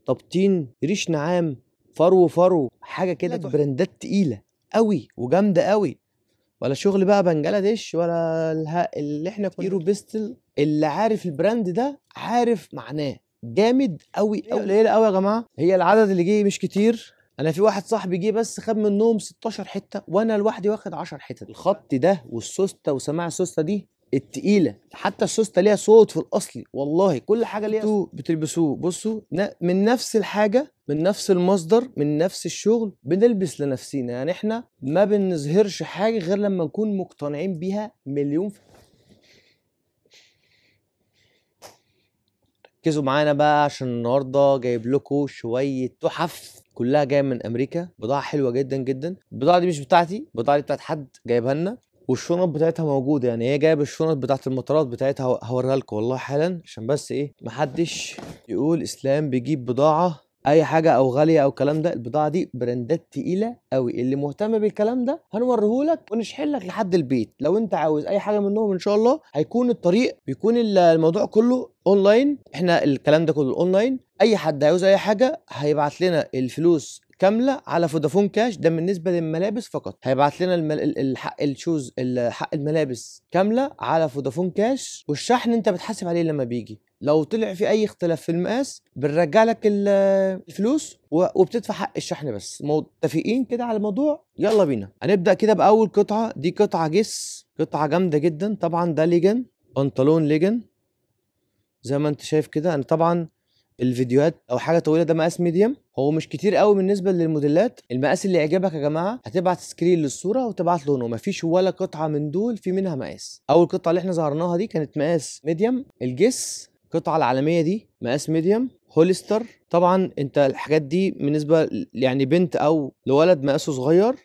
تبطين، ريش نعام، فرو حاجه كده، براندات تقيله قوي وجامده قوي، ولا شغل بقى بنجلاديش ولا اللي احنا كنا ايرو بيستل. اللي عارف البراند ده عارف معناه جامد قوي قوي. قليله قوي يا جماعه، هي العدد اللي جه مش كتير. انا في واحد صاحبي جه بس خد منهم 16 حته، وانا لوحدي واخد 10 حتت. الخط ده والسوسته وسماع السوسته دي التقيله، حتى السوسته ليها صوت في الاصلي، والله كل حاجه ليها صوت. بتلبسوه بصوا من نفس الحاجه، من نفس المصدر، من نفس الشغل، بنلبس لنفسينا. يعني احنا ما بنظهرش حاجه غير لما نكون مقتنعين بيها مليون. ركزوا معانا بقى عشان النهارده جايب لكم شويه تحف، كلها جايه من امريكا، بضاعه حلوه جدا جدا. البضاعه دي مش بتاعتي، البضاعه دي بتاعت حد جايبها لنا، والشنط بتاعتها موجوده. يعني هي جايب الشنط بتاعت المطارات بتاعتها، هوريها لكم والله حالا، عشان بس ايه محدش يقول اسلام بيجيب بضاعه اي حاجه او غاليه او الكلام ده. البضاعه دي براندات تقيله قوي. اللي مهتم بالكلام ده هنوريهولك ونشحن لك لحد البيت. لو انت عاوز اي حاجه منهم ان شاء الله هيكون الطريق، بيكون الموضوع كله اونلاين. احنا الكلام ده كله اونلاين. اي حد عاوز اي حاجه هيبعت لنا الفلوس كامله على فودافون كاش. ده بالنسبه للملابس فقط. هيبعت لنا الحق الشوز، حق الملابس كامله على فودافون كاش، والشحن انت بتحاسب عليه لما بيجي. لو طلع في اي اختلاف في المقاس بنرجع لك الفلوس وبتدفع حق الشحن بس. متفقين كده على الموضوع؟ يلا بينا. هنبدا كده باول قطعه. دي قطعه جس، قطعه جامده جدا. طبعا ده ليجن، بنطلون ليجن زي ما انت شايف كده. انا طبعا الفيديوهات او حاجه طويله ده مقاس ميديم، هو مش كتير قوي بالنسبه للموديلات. المقاس اللي يعجبك يا جماعه هتبعت سكرين للصوره وتبعت لونه. مفيش ولا قطعه من دول في منها مقاس. اول قطعه اللي احنا ظهرناها دي كانت مقاس ميديم. الجس القطعه العالميه دي مقاس ميديم. هوليستر طبعا انت الحاجات دي بالنسبه يعني بنت او لولد مقاسه صغير.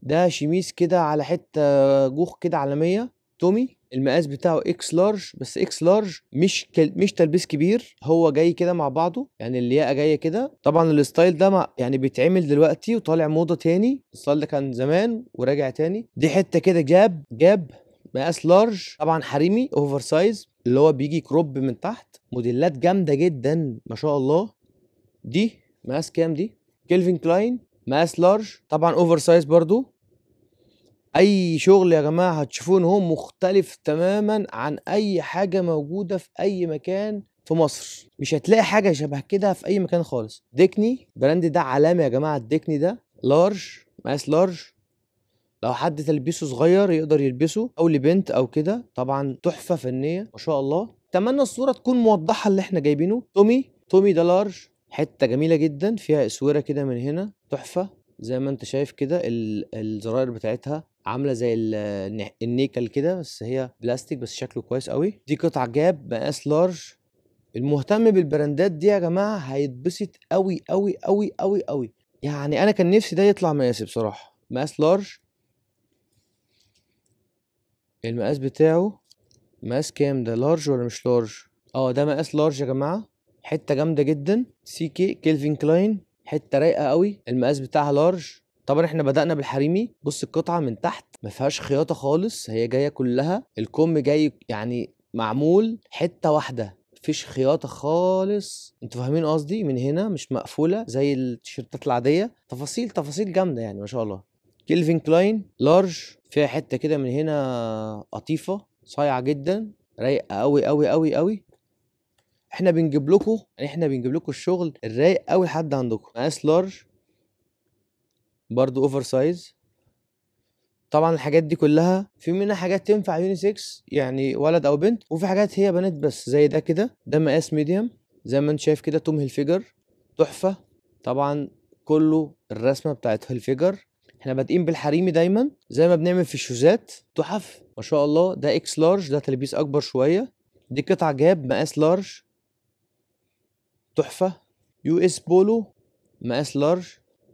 ده شميس كده على حته جوخ كده عالميه. تومي المقاس بتاعه اكس لارج، بس اكس لارج مش تلبيس كبير، هو جاي كده مع بعضه. يعني اللياقه جايه كده. طبعا الستايل ده يعني بيتعمل دلوقتي وطالع موضه تاني. الستايل ده كان زمان وراجع تاني. دي حته كده جاب مقاس لارج، طبعا حريمي اوفر سايز، اللي هو بيجي كروب من تحت. موديلات جامده جدا ما شاء الله. دي مقاس كام؟ دي كيلفين كلاين مقاس لارج، طبعا اوفر سايز برضو. اي شغل يا جماعه هتشوفوه ان هو مختلف تماما عن اي حاجه موجوده في اي مكان في مصر. مش هتلاقي حاجه شبه كده في اي مكان خالص. ديكني براند ده علامه يا جماعه. الديكني ده لارج، مقاس لارج. لو حد تلبيسه صغير يقدر يلبسه، او لبنت او كده. طبعا تحفه فنيه ما شاء الله. اتمنى الصوره تكون موضحه اللي احنا جايبينه. تومي ده لارج، حته جميله جدا فيها اسوره كده من هنا، تحفه. زي ما انت شايف كده الزراير بتاعتها عامله زي النيكل كده، بس هي بلاستيك، بس شكله كويس قوي. دي قطعه جاب مقاس لارج. المهتم بالبراندات دي يا جماعه هيتبسط قوي قوي قوي قوي قوي. يعني انا كان نفسي ده يطلع مقاسي بصراحه. مقاس لارج. المقاس بتاعه مقاس كام؟ ده لارج ولا مش لارج؟ ده مقاس لارج يا جماعه. حته جامده جدا. سي كي كيلفين كلاين، حته رايقه قوي. المقاس بتاعها لارج. طبعا احنا بدأنا بالحريمي. بص القطعه من تحت ما فيهاش خياطه خالص، هي جايه كلها. الكم جاي يعني معمول حته واحده، مفيش خياطه خالص. انتوا فاهمين قصدي؟ من هنا مش مقفوله زي التيشيرتات العاديه. تفاصيل جامده يعني ما شاء الله. كيلفين كلاين لارج، فيها حته كده من هنا قطيفه صايعه جدا، رايقه قوي قوي قوي قوي. احنا بنجيب لكم الشغل الرايق قوي لحد عندكم. مقاس لارج برضو اوفر سايز. طبعا الحاجات دي كلها في منها حاجات تنفع يونيسكس يعني ولد او بنت، وفي حاجات هي بنات بس زي ده كده. ده مقاس ميديم زي ما انت شايف كده. توم هيلفيجر تحفه. طبعا كله الرسمه بتاعت هيلفيجر. احنا بادئين بالحريمي دايما زي ما بنعمل في الشوزات. تحف ما شاء الله. ده اكس لارج، ده تلبيس اكبر شويه. دي قطعه جاب مقاس لارج، تحفه. يو اس بولو مقاس لارج.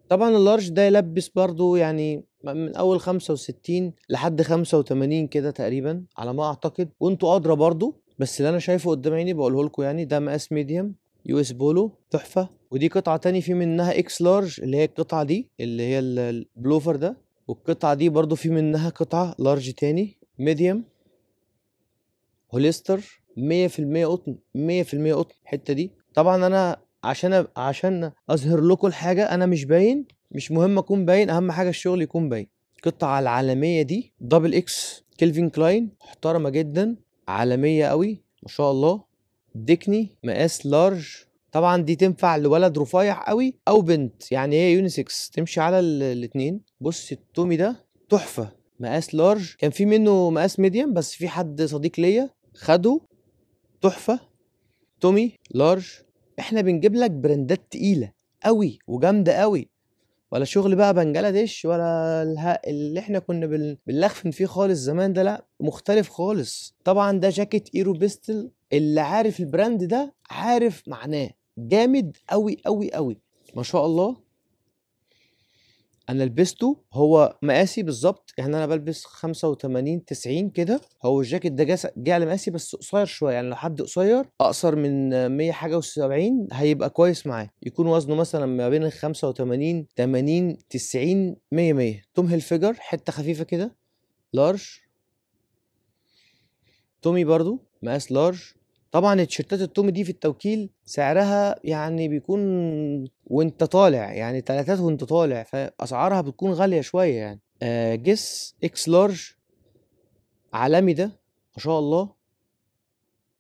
طبعا اللارج ده يلبس برضو يعني من اول 65 لحد 85 كده تقريبا على ما اعتقد، وانتوا ادرى برضو. بس اللي انا شايفه قدام عيني بقوله لكم يعني. ده مقاس ميديم يو اس بولو، تحفه. ودي قطعه تاني في منها اكس لارج، اللي هي القطعه دي اللي هي البلوفر ده. والقطعه دي برضو في منها قطعه لارج تاني ميديم. هوليستر 100% قطن، 100% قطن الحته دي. طبعا انا عشان اظهر لكم الحاجه انا مش باين، مش مهم اكون باين، اهم حاجه الشغل يكون باين. القطعه العالميه دي دبل اكس كيلفين كلاين، محترمه جدا، عالميه قوي ما شاء الله. ديكني مقاس لارج، طبعا دي تنفع لولد رفيع قوي او بنت، يعني هي يونيسكس تمشي على الاتنين. بص التومي ده تحفه، مقاس لارج. كان في منه مقاس ميديم بس في حد صديق ليا خده، تحفه. تومي لارج. احنا بنجيب لك براندات تقيله قوي وجامده قوي، ولا شغل بقى بنجلاديش ولا اللي احنا كنا بنلخفن فيه خالص زمان ده، لا مختلف خالص. طبعا ده جاكيت ايرو بيستل، اللي عارف البراند ده عارف معناه، جامد قوي قوي قوي ما شاء الله. انا لبسته، هو مقاسي بالظبط، يعني انا بلبس 85 90 كده. هو الجاكيت ده جه على مقاسي بس قصير شويه، يعني لو حد قصير اقصر من 100 حاجه و70 هيبقى كويس معاه، يكون وزنه مثلا ما بين ال 85 80 90 100 100. توم هيلفيجر حته خفيفه كده لارج. تومي برضو مقاس لارج. طبعا التيشيرتات التومي دي في التوكيل سعرها يعني بيكون وانت طالع، يعني تلاتات وانت طالع، فاسعارها بتكون غاليه شويه يعني. جس اكس لارج، عالمي ده ما شاء الله.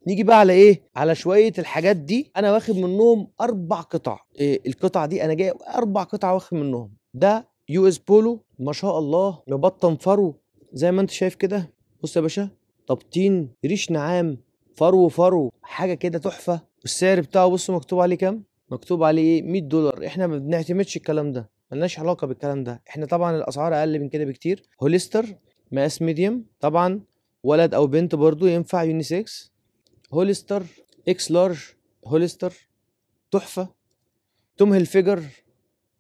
نيجي بقى على ايه، على شويه الحاجات دي انا واخد منهم 4 قطع. القطعه دي انا جاي 4 قطع واخد منهم. ده يو اس بولو ما شاء الله، مبطن فرو زي ما انت شايف كده. بص يا باشا، تبطين ريش نعام، فرو حاجه كده تحفه. والسعر بتاعه بص مكتوب عليه كام، مكتوب عليه ايه، $100. احنا ما بنعتمدش الكلام ده، ملناش علاقه بالكلام ده، احنا طبعا الاسعار اقل من كده بكتير. هوليستر مقاس ميديوم، طبعا ولد او بنت برضو ينفع يونيسكس. هوليستر اكس لارج، هوليستر تحفه. توم هيلفيجر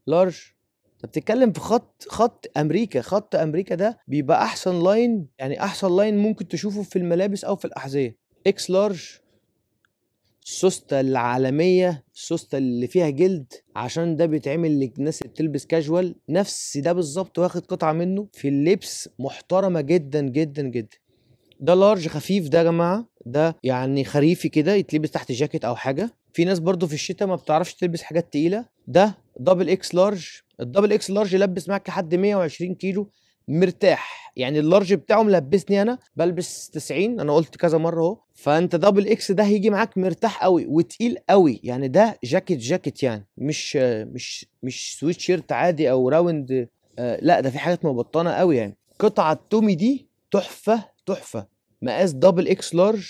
لارج. انت بتتكلم في خط امريكا، خط امريكا ده بيبقى احسن لاين، يعني احسن لاين ممكن تشوفه في الملابس او في الاحذيه. اكس لارج، السوسته العالميه، السوسته اللي فيها جلد، عشان ده بيتعمل للناس اللي بتلبس كاجوال، نفس ده بالظبط، واخد قطعه منه في اللبس، محترمه جدا جدا جدا. ده لارج خفيف ده يا جماعه، ده يعني خريفي كده يتلبس تحت جاكيت او حاجه. في ناس برضو في الشتاء ما بتعرفش تلبس حاجات تقيله. ده دبل اكس لارج. الدبل اكس لارج يلبس معاك لحد 120 كيلو مرتاح، يعني اللارج بتاعه ملبسني انا بلبس 90، انا قلت كذا مره اهو. فانت دبل اكس ده هيجي معاك مرتاح قوي وتقيل قوي، يعني ده جاكيت يعني مش سويت شيرت عادي او راوند. لا ده في حاجات مبطنه قوي يعني. قطعه التومي دي تحفه تحفه، مقاس دبل اكس لارج.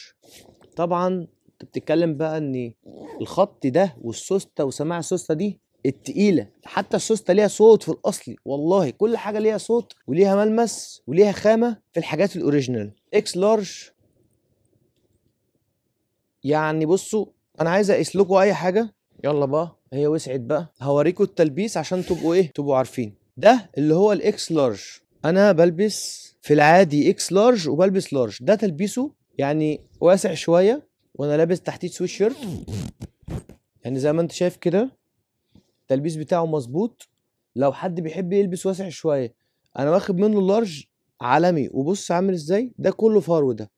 طبعا انت بتتكلم بقى ان الخط ده والسوسته وسماع السوسته دي التقيله، حتى السوسته ليها صوت في الاصلي، والله كل حاجه ليها صوت وليها ملمس وليها خامه في الحاجات الاوريجينال. اكس لارج. يعني بصوا، انا عايز اقيس لكم اي حاجه، يلا بقى هي وسعت بقى، هوريكم التلبيس عشان تبقوا ايه، تبقوا عارفين. ده اللي هو الاكس لارج، انا بلبس في العادي اكس لارج وبلبس لارج. ده تلبيسه يعني واسع شويه، وانا لابس تحتيه سويت شيرت، يعني زي ما انت شايف كده التلبيس بتاعه مظبوط. لو حد بيحب يلبس واسع شويه، انا واخد منه اللارج عالمي. وبص عامل ازاي، ده كله فرو ده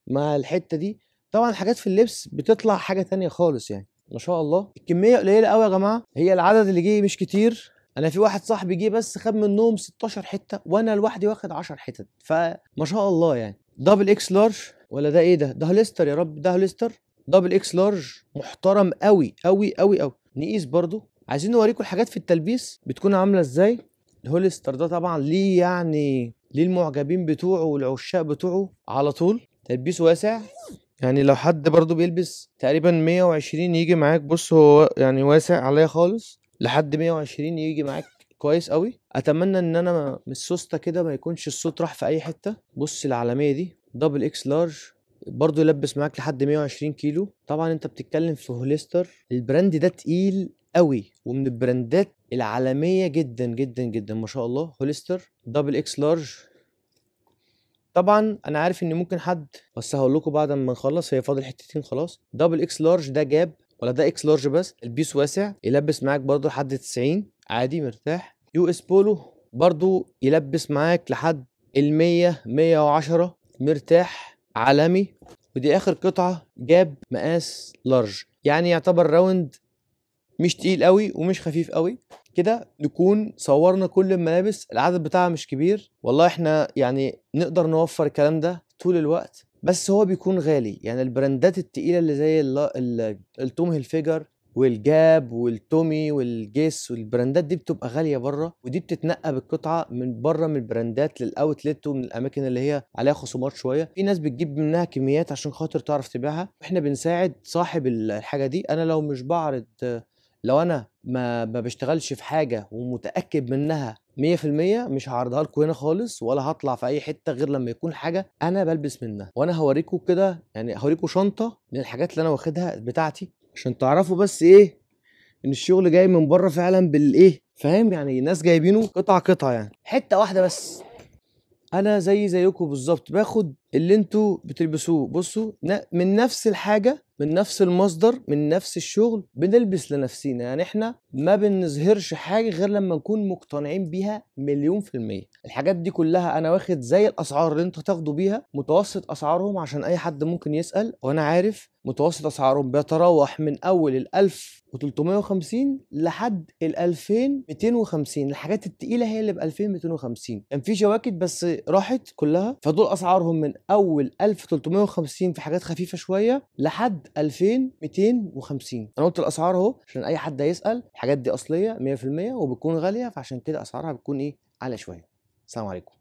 مع الحته دي. طبعا حاجات في اللبس بتطلع حاجه تانية خالص يعني ما شاء الله. الكميه قليله قوي يا جماعه، هي العدد اللي جه مش كتير. انا في واحد صاحبي جه بس خد منهم 16 حته، وانا لوحدي واخد 10 حتت، فما شاء الله يعني. دبل اكس لارج، ولا ده ايه ده هوليستر، يا رب ده هوليستر. دبل اكس لارج محترم قوي قوي قوي قوي. نقيس برضو، عايزين نوريكم الحاجات في التلبيس بتكون عامله ازاي. الهوليستر ده طبعا ليه يعني، ليه المعجبين بتوعه والعشاق بتوعه على طول. تلبيس واسع، يعني لو حد برضو بيلبس تقريبا 120 يجي معاك. بص هو يعني واسع عليا خالص، لحد 120 يجي معاك كويس قوي. اتمنى ان انا مش سوسته كده ما يكونش الصوت راح في اي حته. بص العالميه دي دبل اكس لارج، برضو يلبس معاك لحد 120 كيلو. طبعا انت بتتكلم في هوليستر، البراند ده تقيل قوي ومن البراندات العالميه جدا جدا جدا ما شاء الله. هوليستر دبل اكس لارج. طبعا انا عارف ان ممكن حد، بس هقول لكم بعد ما نخلص، هي فاضل حتتين خلاص. دبل اكس لارج ده جاب ولا ده اكس لارج بس، البيس واسع يلبس معاك برضو لحد 90 عادي مرتاح. يو اس بولو برضو يلبس معاك لحد ال 100 110 مرتاح عالمي. ودي اخر قطعة جاب مقاس لارج، يعني يعتبر راوند مش تقيل قوي ومش خفيف قوي. كده نكون صورنا كل الملابس، العدد بتاعها مش كبير، والله احنا يعني نقدر نوفر الكلام ده طول الوقت، بس هو بيكون غالي. يعني البراندات التقيلة اللي زي التوم هيلفيجر والجاب والتومي والجيس والبراندات دي بتبقى غالية بره، ودي بتتنقى بالقطعة من بره من البراندات للاوتلت ومن الاماكن اللي هي عليها خصومات شوية. في ناس بتجيب منها كميات عشان خاطر تعرف تبيعها، واحنا بنساعد صاحب الحاجة دي. انا لو مش بعرض، لو انا ما بشتغلش في حاجة ومتأكد منها 100%، مش هعرضها لكم هنا خالص، ولا هطلع في اي حتة غير لما يكون حاجة انا بلبس منها. وانا هوريكم كده، يعني هوريكم شنطة من الحاجات اللي انا واخدها بتاعتي، عشان تعرفوا بس ايه ان الشغل جاي من بره فعلا بالايه، فاهم؟ يعني الناس جايبينه قطعة قطعة، يعني حتة واحدة بس. انا زيكم بالظبط، باخد اللي انتوا بتلبسوه. بصوا، من نفس الحاجة، من نفس المصدر، من نفس الشغل، بنلبس لنفسينا. يعني احنا ما بنظهرش حاجة غير لما نكون مقتنعين بيها 1,000,000%. الحاجات دي كلها انا واخد زي الاسعار اللي انتوا تاخدوا بيها، متوسط اسعارهم، عشان اي حد ممكن يسأل، وانا عارف متوسط اسعارهم بيتراوح من اول 1350 لحد 2250. الحاجات التقيلة هي اللي ب 2250. كان في جواكت بس راحت كلها، فدول اسعارهم من اول 1350 في حاجات خفيفه شويه لحد 2250. انا قلت الاسعار اهو عشان اي حد هيسال. الحاجات دي اصليه 100% وبتكون غاليه، فعشان كده اسعارها بتكون ايه، عاليه شويه. السلام عليكم.